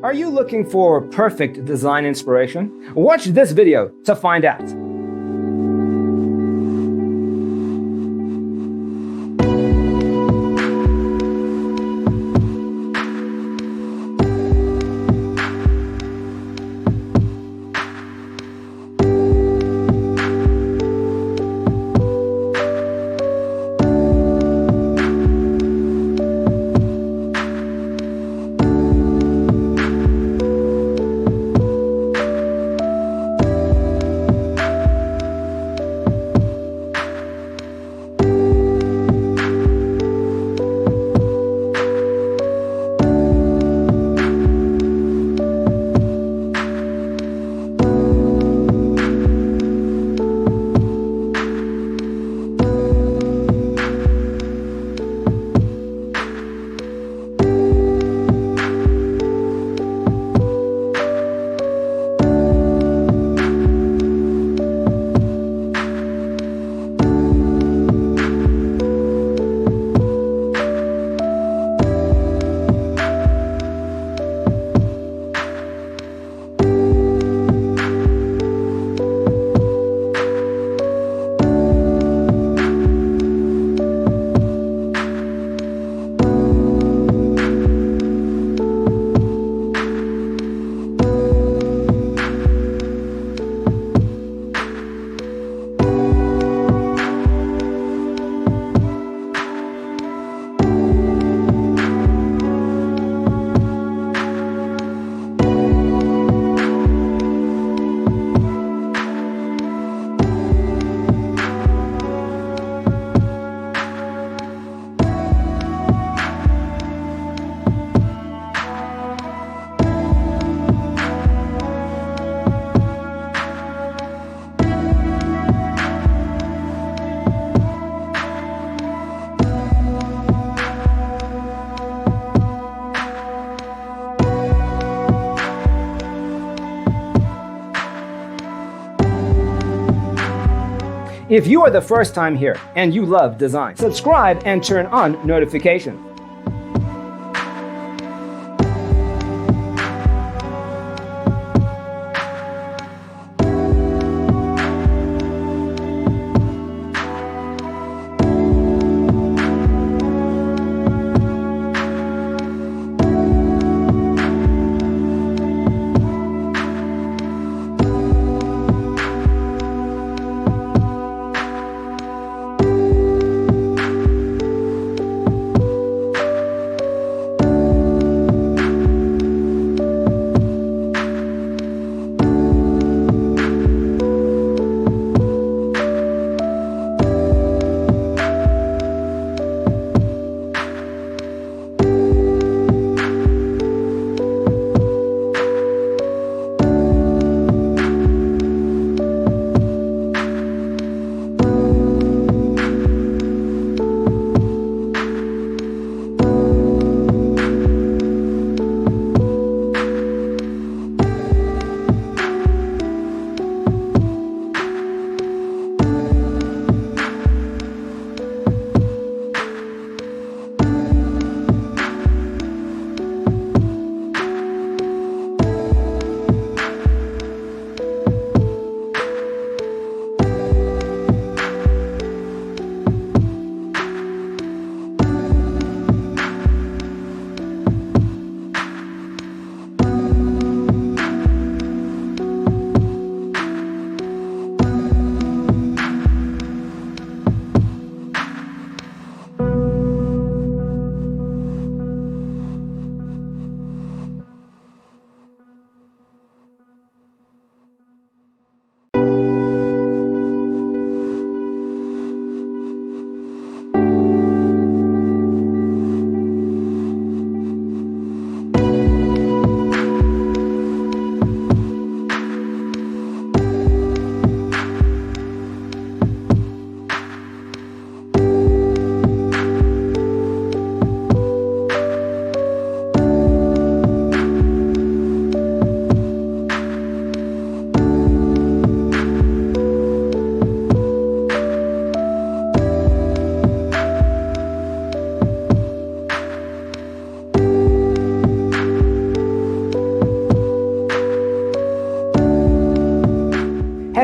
Are you looking for perfect design inspiration? Watch this video to find out. If you are the first time here and you love design, subscribe and turn on notifications.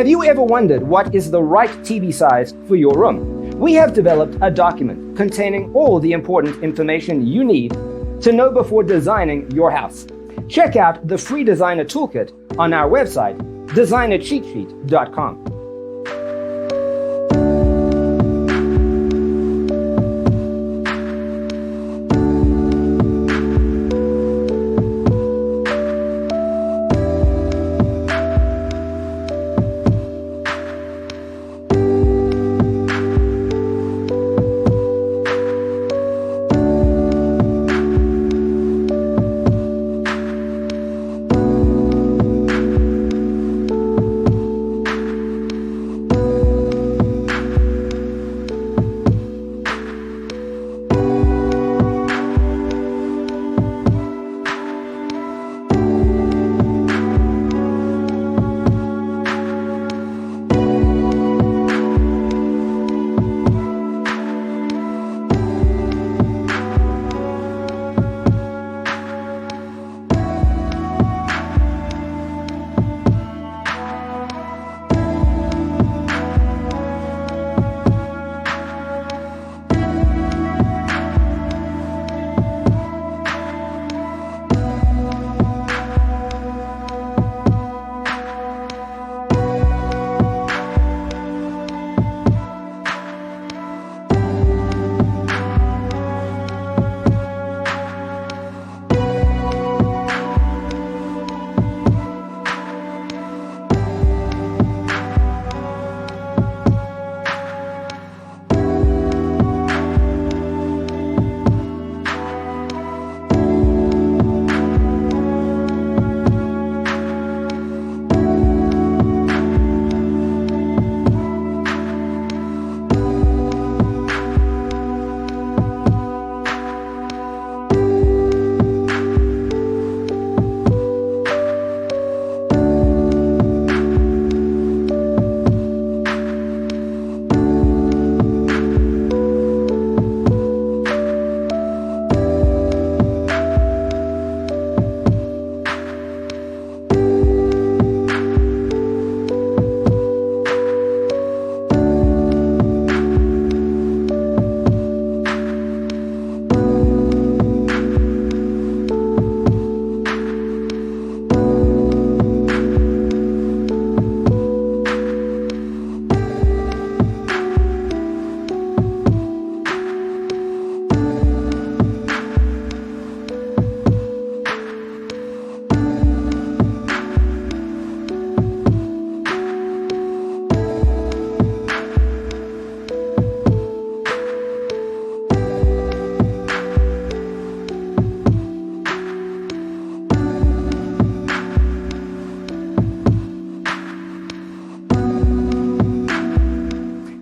Have you ever wondered what is the right TV size for your room? We have developed a document containing all the important information you need to know before designing your house. Check out the free designer toolkit on our website, designercheatsheet.com.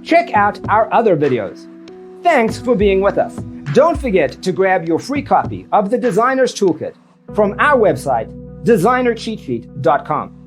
Check out our other videos. Thanks for being with us. Don't forget to grab your free copy of the Designer's Toolkit from our website, designercheatsheet.com.